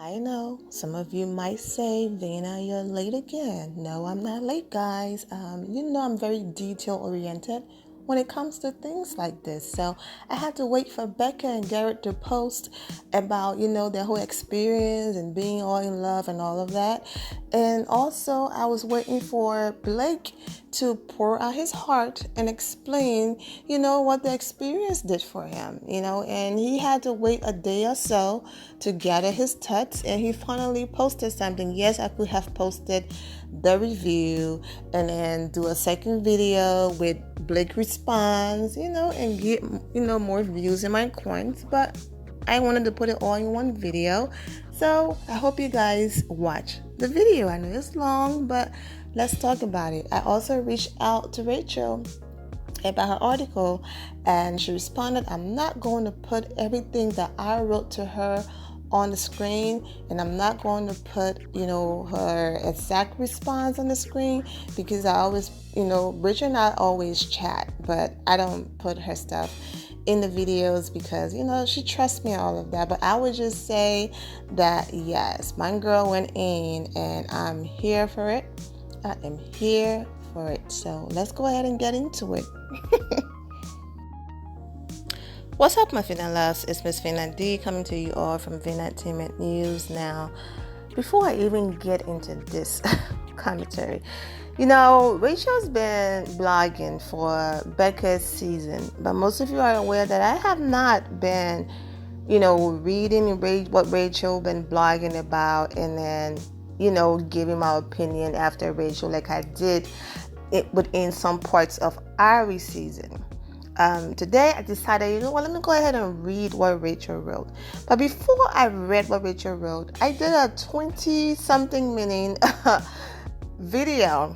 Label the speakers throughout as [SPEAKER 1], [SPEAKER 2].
[SPEAKER 1] I know some of you might say, Vina, you're late again. No, I'm not late, guys. I'm very detail oriented when it comes to things like this. So I had to wait for Becca and Garrett to post about, their whole experience and being all in love and all of that. And also I was waiting for Blake to pour out his heart and explain, what the experience did for him, and he had to wait a day or so to gather his thoughts, and he finally posted something. Yes, I could have posted the review and then do a second video with Blake response, and get, more views in my coins, but I wanted to put it all in one video. So I hope you guys watch the video. I know it's long, but let's talk about it. I also reached out to Rachel about her article, and she responded, I'm not going to put everything that I wrote to her on the screen, and I'm not going to put, her exact response on the screen, because I always, Rachel and I always chat, but I don't put her stuff in the videos because, she trusts me and all of that. But I would just say that, yes, my girl went in, and I'm here for it. I am here for it. So let's go ahead and get into it. What's up, my Vina loves? It's Miss Vina D coming to you all from Vina Entertainment News. Now, before I even get into this commentary, Rachel's been blogging for Becca's season, but most of you are aware that I have not been, reading what Rachel been blogging about, and then, giving my opinion after Rachel, like I did it within some parts of Ari's season. Today I decided, let me go ahead and read what Rachel wrote. But before I read what Rachel wrote, I did a 20-something minute video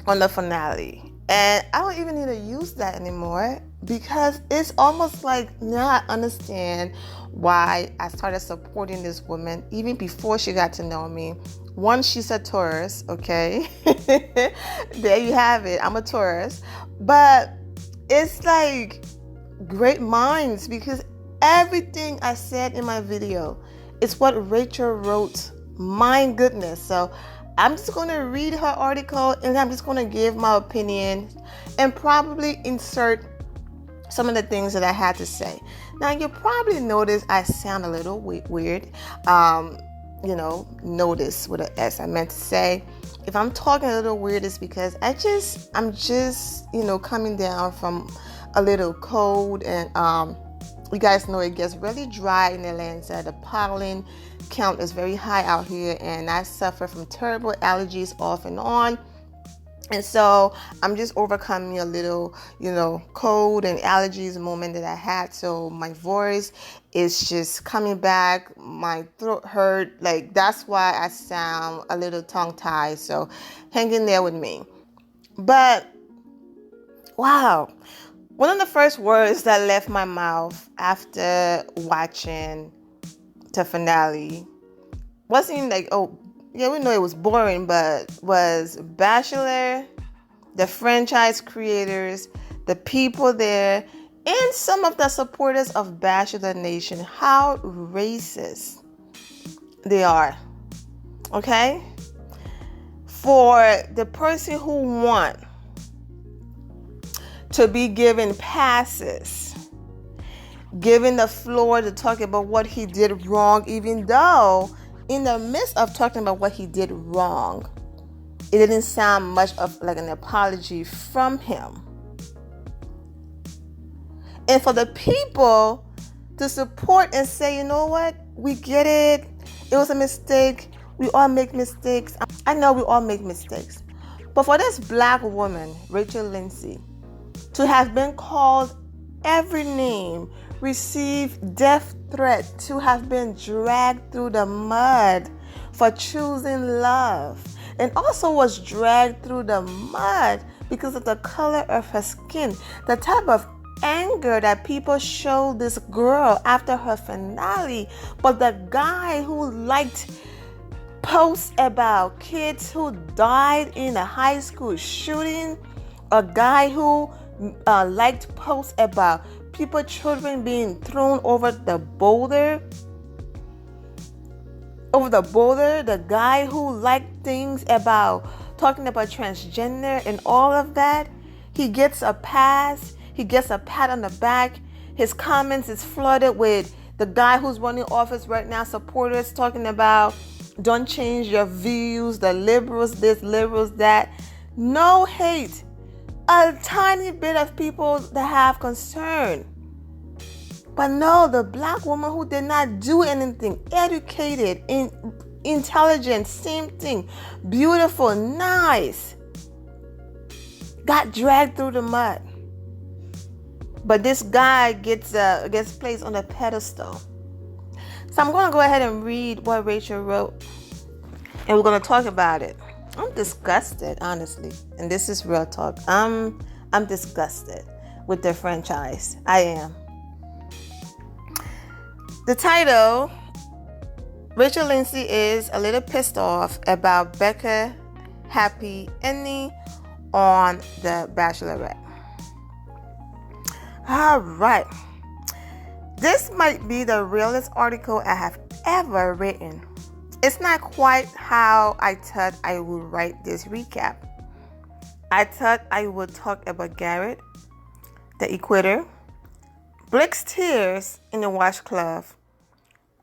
[SPEAKER 1] on the finale. And I don't even need to use that anymore, because it's almost like now I understand why I started supporting this woman even before she got to know me. One, she's a Taurus, okay? There you have it. I'm a Taurus. But it's like great minds, because everything I said in my video is what Rachel wrote. My goodness. So I'm just going to read her article, and I'm just going to give my opinion and probably insert some of the things that I had to say. Now, you probably notice I sound a little weird. Notice with an S. I meant to say, if I'm talking a little weird, it's because I'm just coming down from a little cold, and you guys know it gets really dry in Atlanta. The pollen count is very high out here, and I suffer from terrible allergies off and on. And so I'm just overcoming a little, cold and allergies moment that I had. So my voice is just coming back. My throat hurt. Like, that's why I sound a little tongue-tied. So hang in there with me. But, wow. One of the first words that left my mouth after watching the finale wasn't like, oh, yeah, we know it was boring, but was Bachelor, the franchise creators, the people there, and some of the supporters of Bachelor Nation, how racist they are. Okay? For the person who won to be given passes, given the floor to talk about what he did wrong, even though in the midst of talking about what he did wrong, it didn't sound much of like an apology from him. And for the people to support and say, you know what, we get it. It was a mistake. We all make mistakes. I know we all make mistakes. But for this black woman, Rachel Lindsay, to have been called every name, receive death threat, to have been dragged through the mud for choosing love, and also was dragged through the mud because of the color of her skin, the type of anger that people showed this girl after her finale. But the guy who liked posts about kids who died in a high school shooting, a guy who liked posts about children being thrown over the boulder, over the border, the guy who liked things about talking about transgender and all of that, he gets a pass, he gets a pat on the back. His comments is flooded with the guy who's running office right now, supporters talking about don't change your views, the liberals this, liberals that. No hate. A tiny bit of people that have concern. But no, the black woman who did not do anything, educated, intelligent, same thing, beautiful, nice, got dragged through the mud. But this guy gets placed on a pedestal. So I'm going to go ahead and read what Rachel wrote, and we're going to talk about it. I'm disgusted, honestly, and this is real talk. I'm disgusted with the franchise. I am. The title, Rachel Lindsay is a little pissed off about Becca happy ending on the Bachelorette. All right. This might be the realest article I have ever written. It's not quite how I thought I would write this recap. I thought I would talk about Garrett, the equator, Blake's tears in the washcloth,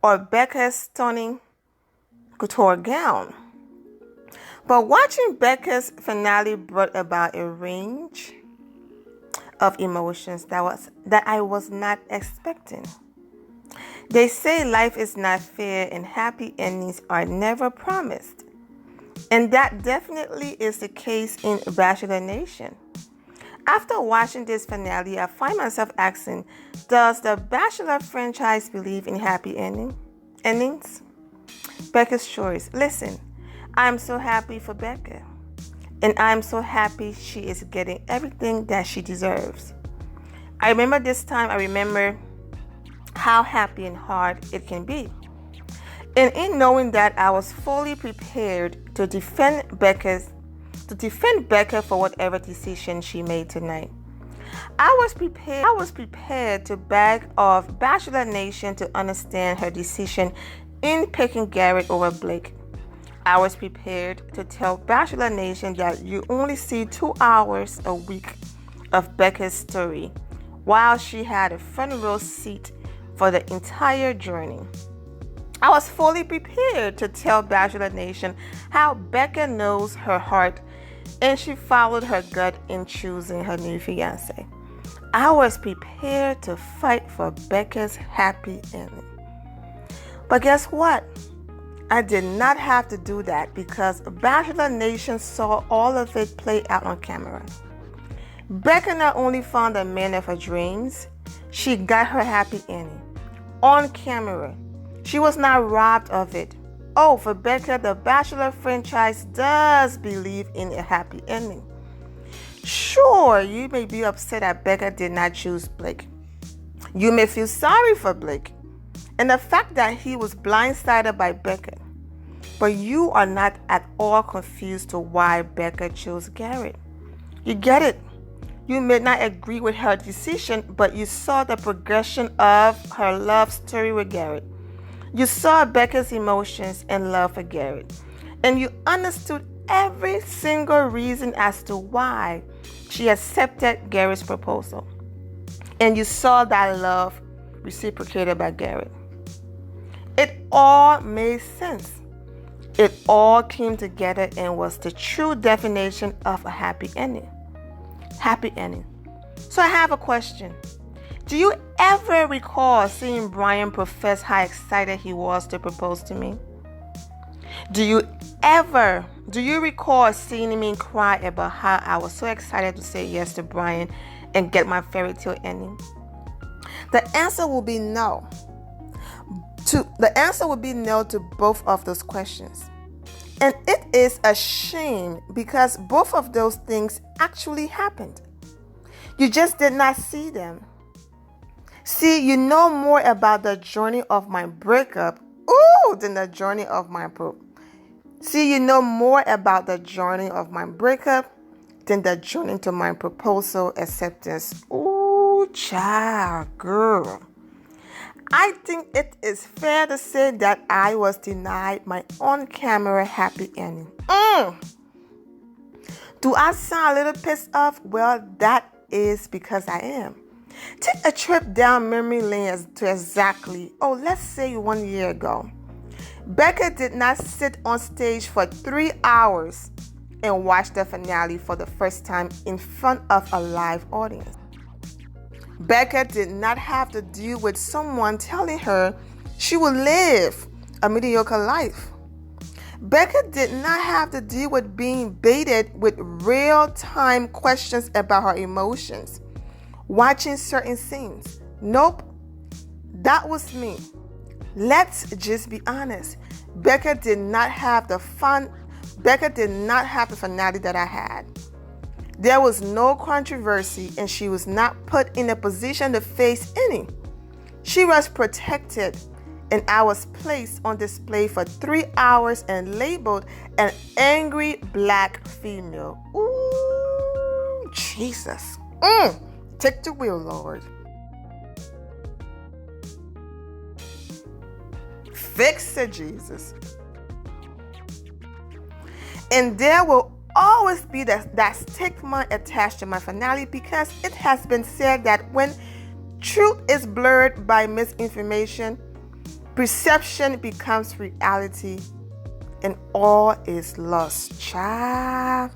[SPEAKER 1] or Becca's stunning couture gown. But watching Becca's finale brought about a range of emotions that I was not expecting. They say life is not fair and happy endings are never promised. And that definitely is the case in Bachelor Nation. After watching this finale, I find myself asking, does the Bachelor franchise believe in happy endings? Becca's choice. Listen, I'm so happy for Becca. And I'm so happy she is getting everything that she deserves. I remember how happy and hard it can be. And in knowing that, I was fully prepared to defend Becca for whatever decision she made tonight. I was prepared to beg of Bachelor Nation to understand her decision in picking Garrett over Blake. I was prepared to tell Bachelor Nation that you only see 2 hours a week of Becca's story, while she had a front row seat for the entire journey. I was fully prepared to tell Bachelor Nation how Becca knows her heart and she followed her gut in choosing her new fiancé. I was prepared to fight for Becca's happy ending. But guess what? I did not have to do that because Bachelor Nation saw all of it play out on camera. Becca not only found the man of her dreams, she got her happy ending. On camera. She was not robbed of it. Oh, for Becca, the Bachelor franchise does believe in a happy ending. Sure, you may be upset that Becca did not choose Blake. You may feel sorry for Blake and the fact that he was blindsided by Becca. But you are not at all confused to why Becca chose Garrett. You get it. You may not agree with her decision, but you saw the progression of her love story with Garrett. You saw Becca's emotions and love for Garrett. And you understood every single reason as to why she accepted Garrett's proposal. And you saw that love reciprocated by Garrett. It all made sense. It all came together and was the true definition of a happy ending. Happy ending. So I have a question. Do you ever recall seeing Brian profess how excited he was to propose to me? Do you recall seeing me cry about how I was so excited to say yes to Brian and get my fairy tale ending? The answer will be no. The answer would be no to both of those questions. And it is a shame because both of those things actually happened. You just did not see them. See, you know more about the journey of my breakup, than the journey of my you know more about the journey of my breakup than the journey to my proposal acceptance. Ooh, child, girl. I think it is fair to say that I was denied my on-camera happy ending. Do I sound a little pissed off? Well, that is because I am. Take a trip down memory lane to let's say 1 year ago. Becca did not sit on stage for 3 hours and watch the finale for the first time in front of a live audience. Becca did not have to deal with someone telling her she would live a mediocre life. Becca did not have to deal with being baited with real-time questions about her emotions, watching certain scenes. Nope, that was me. Let's just be honest. Becca did not have the finale that I had. There was no controversy, and she was not put in a position to face any. She was protected, and I was placed on display for 3 hours and labeled an angry black female. Ooh, Jesus. Take the wheel, Lord. Fix it, Jesus. And there will always be that stigma attached to my finale, because it has been said that when truth is blurred by misinformation, perception becomes reality and all is lost. Child.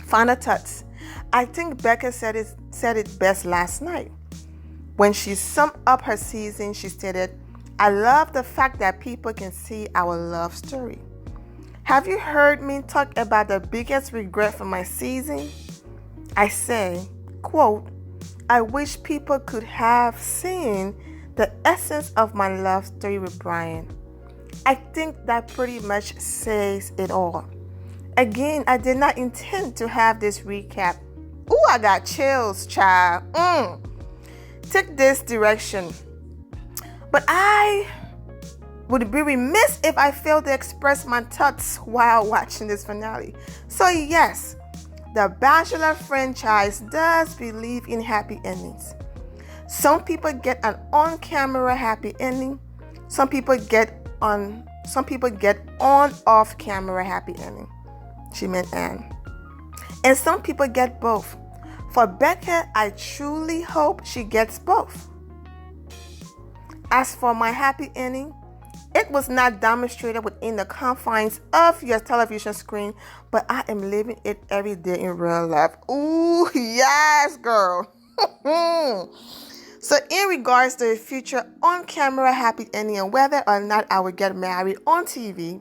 [SPEAKER 1] Final thoughts. I think Becca said it best last night. When she summed up her season, she stated, "I love the fact that people can see our love story." Have you heard me talk about the biggest regret for my season? I say, quote, "I wish people could have seen the essence of my love story with Brian." I think that pretty much says it all. Again, I did not intend to have this recap. Ooh, I got chills, child. Take this direction. But I would be remiss if I failed to express my thoughts while watching this finale. So yes, the Bachelor franchise does believe in happy endings. Some people get an on-camera happy ending. Some people get off-camera happy ending. She meant Anne. And some people get both. For Becca, I truly hope she gets both. As for my happy ending, it was not demonstrated within the confines of your television screen, but I am living it every day in real life. Ooh, yes, girl. So in regards to the future on-camera happy ending and whether or not I would get married on TV,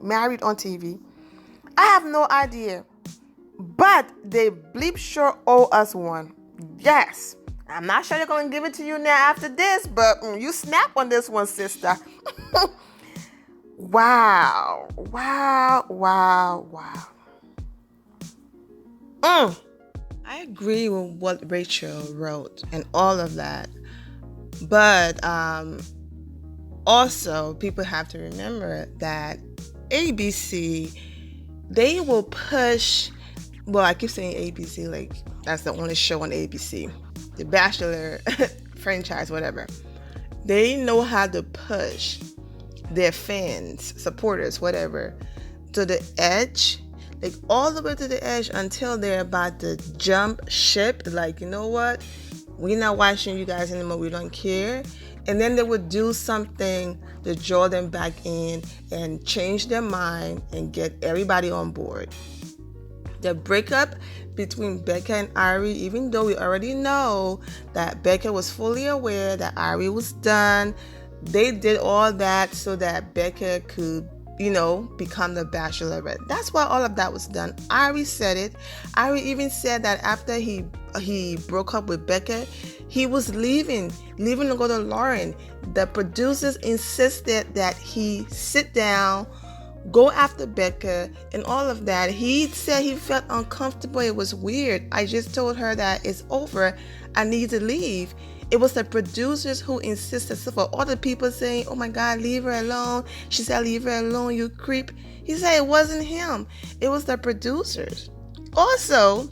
[SPEAKER 1] I have no idea. But they bleep sure owe us one. Yes. I'm not sure they're going to give it to you now after this, but you snap on this one, sister. Wow. I agree with what Rachel wrote and all of that. But also, people have to remember that ABC, they will push... Well, I keep saying ABC, like that's the only show on ABC. The Bachelor franchise, whatever. They know how to push their fans, supporters, whatever, to the edge, like all the way to the edge until they're about to jump ship. Like, you know what? We're not watching you guys anymore. We don't care. And then they would do something to draw them back in and change their mind and get everybody on board. The breakup between Becca and Ari, even though we already know that Becca was fully aware that Ari was done, they did all that so that Becca could, become the Bachelorette. That's why all of that was done. Ari said it. Ari even said that after he broke up with Becca, he was leaving to go to Lauren. The producers insisted that he sit down, go after Becca and all of that. He said he felt uncomfortable. It was weird. I just told her that it's over. I need to leave. It was the producers who insisted. So for all the people saying, "Oh my God, leave her alone." She said, "Leave her alone, you creep." He said it wasn't him. It was the producers. Also,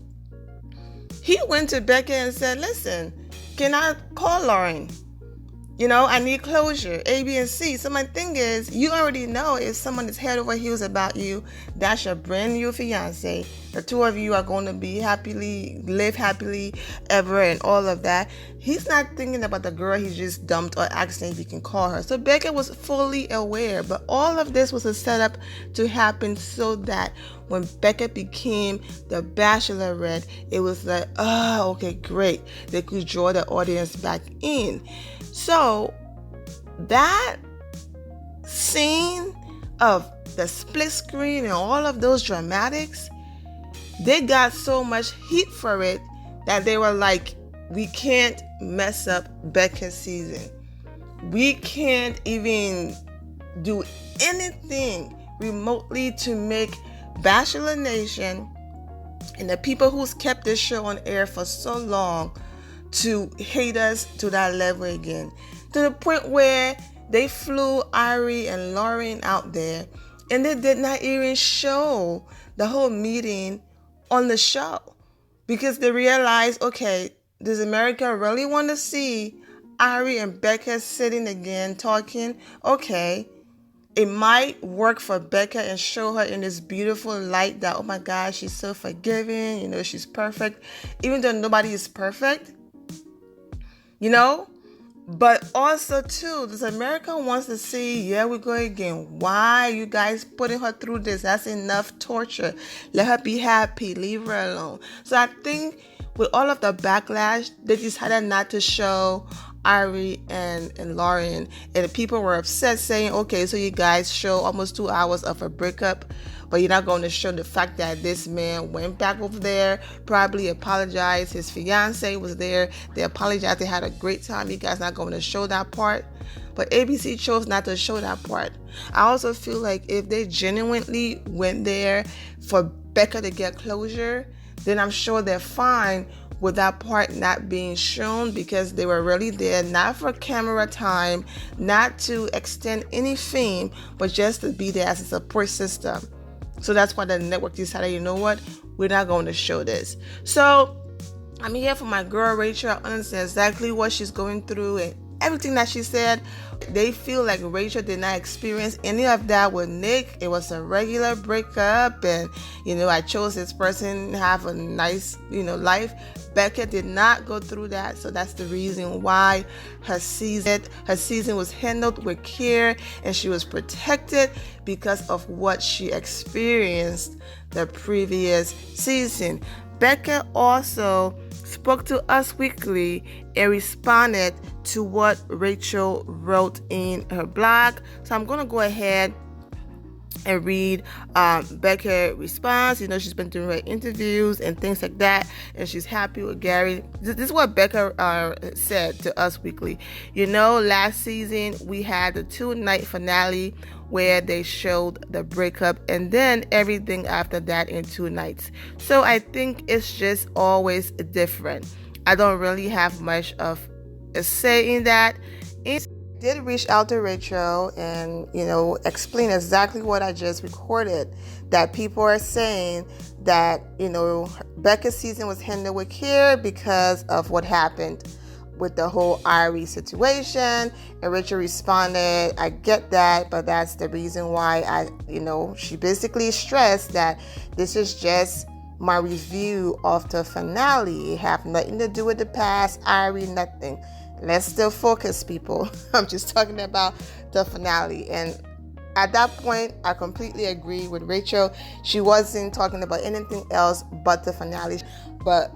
[SPEAKER 1] he went to Becca and said, "Listen, Can I call Lauren? I need closure, A, B, and C. So my thing is, you already know if someone is head over heels about you, that's your brand new fiance. The two of you are going to live happily ever and all of that. He's not thinking about the girl he just dumped or asking if he can call her. So Becca was fully aware, but all of this was a setup to happen so that when Becca became the Bachelorette, it was like, oh, okay, great. They could draw the audience back in. So that scene of the split screen and all of those dramatics, they got so much heat for it that they were like, we can't mess up Becca's season. We can't even do anything remotely to make Bachelor Nation and the people who's kept this show on air for so long to hate us to that level again. To the point where they flew Ari and Lauren out there and they did not even show the whole meeting on the show because they realized, okay, does America really want to see Ari and Becca sitting again talking? Okay, it might work for Becca and show her in this beautiful light that, oh my God, she's so forgiving, she's perfect, even though nobody is perfect, But also, too, this America wants to see, here we go again. Why are you guys putting her through this? That's enough torture. Let her be happy. Leave her alone. So I think with all of the backlash, they decided not to show Ari and Lauren. And the people were upset saying, okay, so you guys show almost 2 hours of a breakup, but you're not going to show the fact that this man went back over there, probably apologized. His fiance was there. They apologized. They had a great time. You guys not going to show that part. But ABC chose not to show that part. I also feel like if they genuinely went there for Becca to get closure, then I'm sure they're fine with that part not being shown because they were really there, not for camera time, not to extend any fame, but just to be there as a support system. So that's why the network decided, you know what, we're not going to show this. So I'm here for my girl Rachel. I understand exactly what she's going through and everything that she said. They feel like Rachel did not experience any of that with Nick. It was a regular breakup and, I chose this person to have a nice, life. Becca did not go through that. So that's the reason why her season was handled with care and she was protected because of what she experienced the previous season. Becca also spoke to Us Weekly and responded to what Rachel wrote in her blog. So I'm going to go ahead and read Becca's response. She's been doing her interviews and things like that, and she's happy with Gary. This is what Becca said to Us Weekly. Last season we had the 2-night finale where they showed the breakup and then everything after that in 2 nights. So I think it's just always different. I don't really have much of a say in that. I did reach out to Rachel and, explain exactly what I just recorded, that people are saying that, Becca's season was handled with care because of what happened with the whole Ari situation. And Rachel responded, I get that, but that's the reason why she basically stressed that this is just my review of the finale. It have nothing to do with the past, Ari, nothing. Let's still focus, people. I'm just talking about the finale. And at that point, I completely agree with Rachel. She wasn't talking about anything else but the finale. But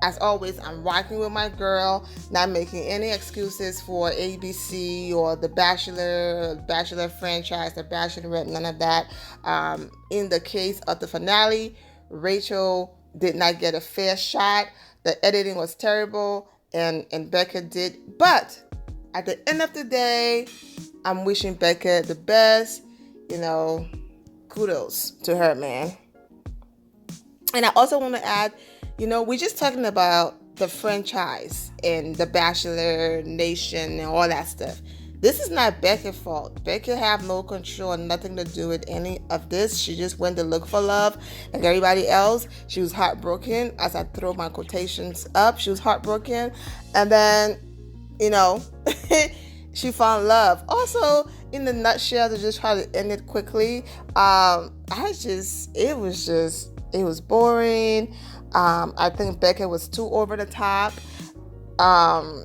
[SPEAKER 1] as always, I'm rocking with my girl, not making any excuses for ABC or The Bachelor franchise, The Bachelorette, none of that. In the case of the finale, Rachel did not get a fair shot. The editing was terrible, and Becca did. But at the end of the day, I'm wishing Becca the best. Kudos to her, man. And I also want to add, we're just talking about the franchise and the Bachelor Nation and all that stuff. This is not Becca's fault. Becca have no control, nothing to do with any of this. She just went to look for love. Like everybody else, she was heartbroken. As I throw my quotations up, she was heartbroken. And then, you know, she found love. Also, in the nutshell, to just try to end it quickly, it was boring. I think Becca was too over the top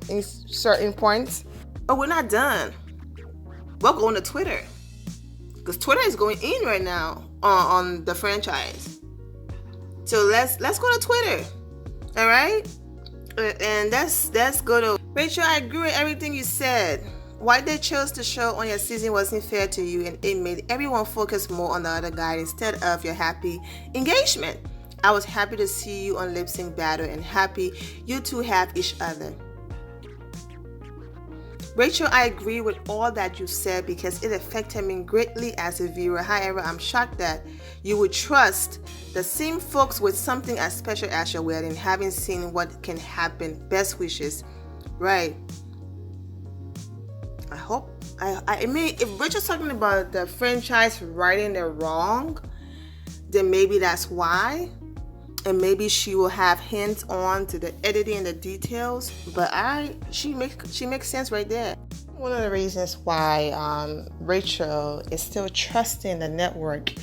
[SPEAKER 1] in certain points. But we're not done. We're going to Twitter, because Twitter is going in right now on the franchise. So let's go to Twitter, all right? And let's go to Rachel. I agree with everything you said. Why they chose to show on your season wasn't fair to you, and it made everyone focus more on the other guy instead of your happy engagement. I was happy to see you on Lip Sync Battle and happy you two have each other. Rachel, I agree with all that you said because it affected me greatly as a viewer. However, I'm shocked that you would trust the same folks with something as special as your wedding, having seen what can happen. Best wishes. Right. I mean, if Rachel's talking about the franchise righting it wrong, then maybe that's why. And maybe she will have hands on to the editing and the details. But she makes sense right there. One of the reasons why Rachel is still trusting the network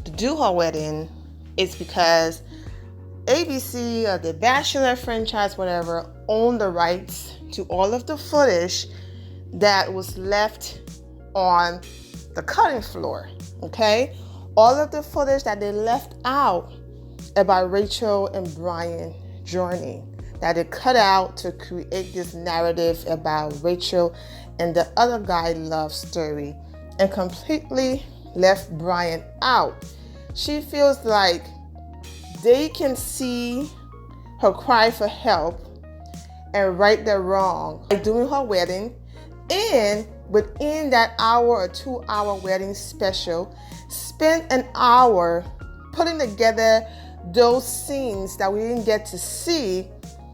[SPEAKER 1] to do her wedding is because ABC or the Bachelorette franchise, whatever, own the rights to all of the footage that was left on the cutting floor. Okay, all of the footage that they left out about Rachel and Brian journey, that they cut out to create this narrative about Rachel and the other guy love story, and completely left Brian out. She feels like they can see her cry for help and right their wrong by doing her wedding, and within that hour or 2 hour wedding special, spend an hour putting together those scenes that we didn't get to see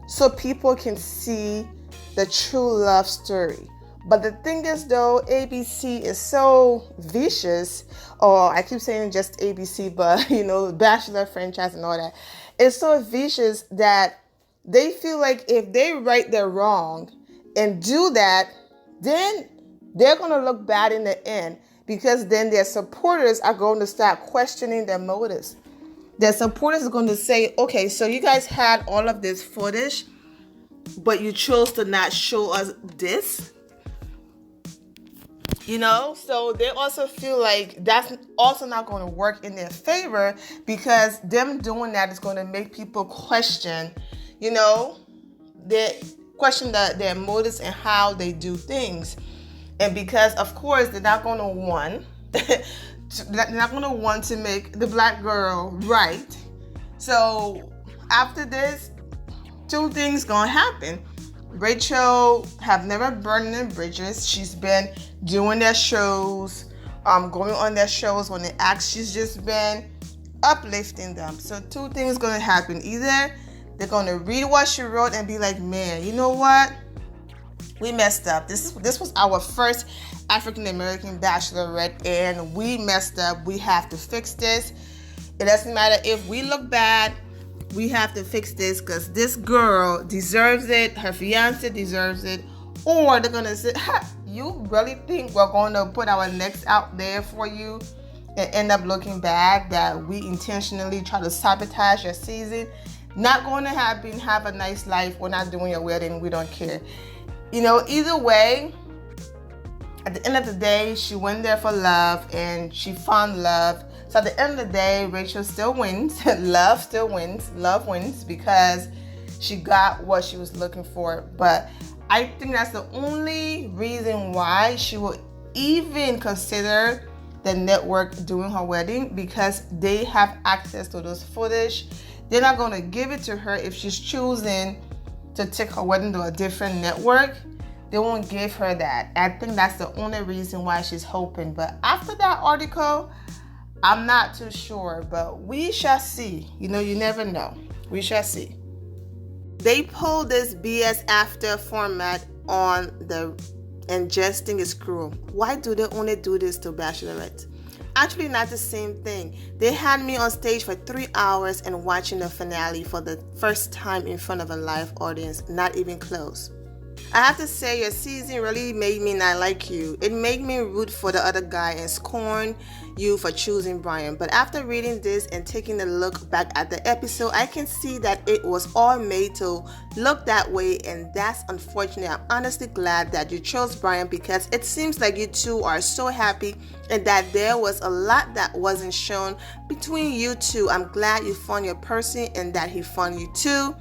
[SPEAKER 1] so people can see the true love story. But the thing is, though, ABC is so vicious, or I keep saying just ABC, but the Bachelor franchise and all that, it's so vicious that they feel like if they right their wrong and do that, then they're going to look bad in the end, because then their supporters are going to start questioning their motives. Their supporters are going to say, okay, so you guys had all of this footage, but you chose to not show us this. So they also feel like that's also not going to work in their favor, because them doing that is going to make people question, their motives and how they do things. And because, of course, they're not going to want to make the black girl right. So after this, two things gonna happen. Rachel have never burned any bridges. She's been doing their shows, going on their shows when they ask. She's just been uplifting them. So two things gonna happen. Either they're gonna read what she wrote and be like, man, you know what? We messed up. This was our first African-American Bachelorette, and we messed up. We have to fix this. It doesn't matter if we look bad. We have to fix this because this girl deserves it. Her fiance deserves it. Or they're going to say, you really think we're going to put our necks out there for you and end up looking bad, that we intentionally try to sabotage your season? Not going to happen. Have a nice life. We're not doing your wedding. We don't care. Either way, at the end of the day, she went there for love and she found love. So at the end of the day, Rachel still wins. Love still wins. Love wins because she got what she was looking for. But I think that's the only reason why she will even consider the network doing her wedding, because they have access to those footage. They're not going to give it to her if she's choosing to take her wedding to a different network. They won't give her that. I think that's the only reason why she's hoping. But after that article, I'm not too sure. But we shall see. You never know. We shall see. They pulled this BS after format on the and just think it's cruel. Why do they only do this to Bachelorette? Actually, not the same thing. They had me on stage for 3 hours and watching the finale for the first time in front of a live audience, not even close. I have to say, your season really made me not like you. It made me root for the other guy and scorn you for choosing Brian. But after reading this and taking a look back at the episode, I can see that it was all made to look that way, and that's unfortunate. I'm honestly glad that you chose Brian, because it seems like you two are so happy and that there was a lot that wasn't shown between you two. I'm glad you found your person and that he found you too.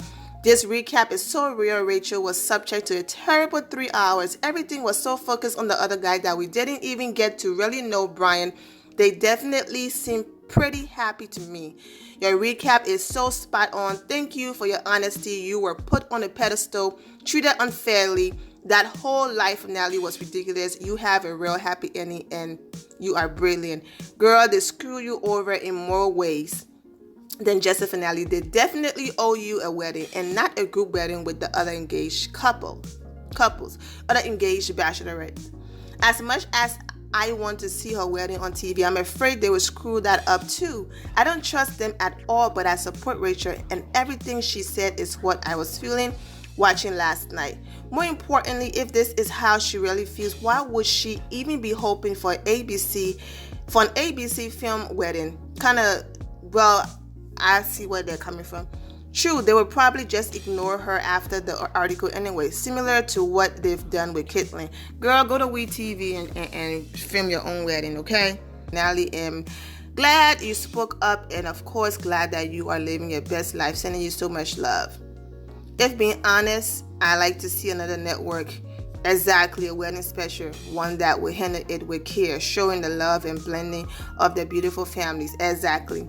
[SPEAKER 1] This recap is so real. Rachel was subject to a terrible 3 hours. Everything was so focused on the other guy that we didn't even get to really know Brian. They definitely seemed pretty happy to me. Your recap is so spot on. Thank you for your honesty. You were put on a pedestal, treated unfairly. That whole life finale was ridiculous. You have a real happy ending and you are brilliant. Girl, they screw you over in more ways than just a finale. They definitely owe you a wedding, and not a group wedding with the other engaged couples, other engaged Bachelorette. As much as I want to see her wedding on TV, I'm afraid they will screw that up too. I don't trust them at all, but I support Rachel, and everything she said is what I was feeling watching last night. More importantly, if this is how she really feels, why would she even be hoping for an ABC film wedding? I see where they're coming from. True, they would probably just ignore her after the article anyway, similar to what they've done with Caitlyn. Girl, go to WeTV and film your own wedding, okay? Nally, am glad you spoke up, and of course glad that you are living your best life. Sending you so much love. If being honest, I like to see another network. Exactly, a wedding special, one that will handle it with care, showing the love and blending of their beautiful families. Exactly.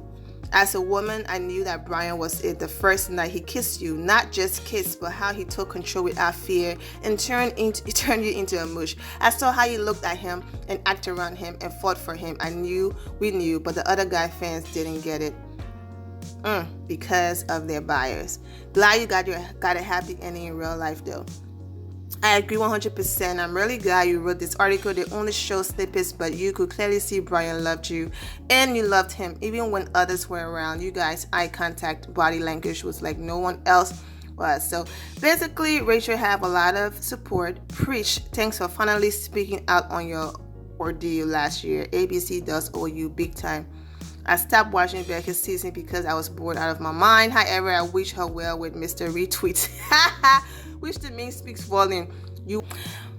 [SPEAKER 1] As a woman, I knew that Brian was it the first night he kissed you. Not just kiss, but how he took control without fear and turned you into a mush. I saw how you looked at him and acted around him and fought for him. We knew, but the other guy fans didn't get it. Because of their bias. Glad you got a happy ending in real life though. I agree 100%. I'm really glad you wrote this article. They only show snippets, but you could clearly see Brian loved you and you loved him even when others were around. You guys, eye contact, body language was like no one else was. So basically, Rachel have a lot of support. Preach. Thanks for finally speaking out on your ordeal last year. ABC does owe you big time. I stopped watching Becca's season because I was bored out of my mind. However, I wish her well with Mr. Retweets. Which to me speaks volume.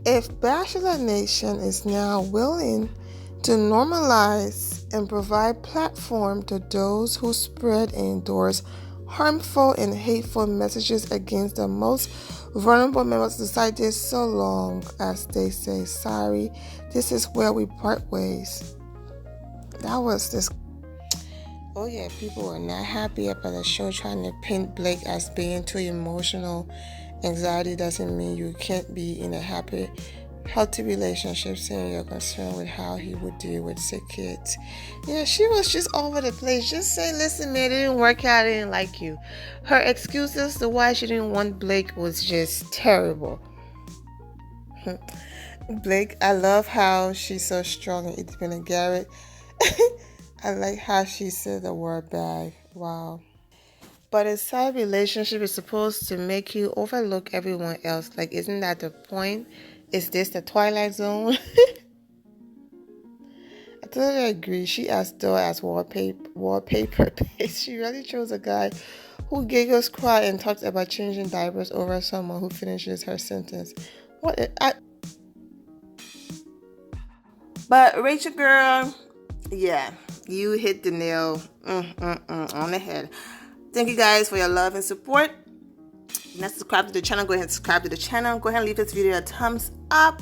[SPEAKER 1] If Bachelor Nation is now willing to normalize and provide platform to those who spread and endorse harmful and hateful messages against the most vulnerable members of society, so long as they say sorry, this is where we part ways. That was this. Oh yeah, people were not happy about the show trying to paint Blake as being too emotional. Anxiety doesn't mean you can't be in a happy, healthy relationship, saying you're concerned with how he would deal with sick kids. Yeah, she was just all over the place. Just say, listen, man, it didn't work out, I didn't like you. Her excuses to why she didn't want Blake was just terrible. Blake, I love how she's so strong and independent. Garrett, I like how she said the word bag. Wow. But a side relationship is supposed to make you overlook everyone else. Like, isn't that the point? Is this the Twilight Zone? I totally agree. She as dull as wallpaper paste. She really chose a guy who giggles, cry, and talks about changing diapers over someone who finishes her sentence. But Rachel, girl, yeah, you hit the nail on the head. Thank you guys for your love and support. Not subscribe to the channel, go ahead and subscribe to the channel. Go ahead and leave this video a thumbs up.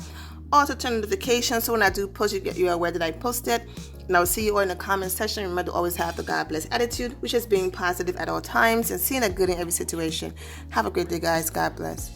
[SPEAKER 1] Also turn notifications so when I do post, you're aware that I posted. And I'll see you all in the comment section. Remember to always have the God bless attitude, which is being positive at all times and seeing a good in every situation. Have a great day, guys. God bless.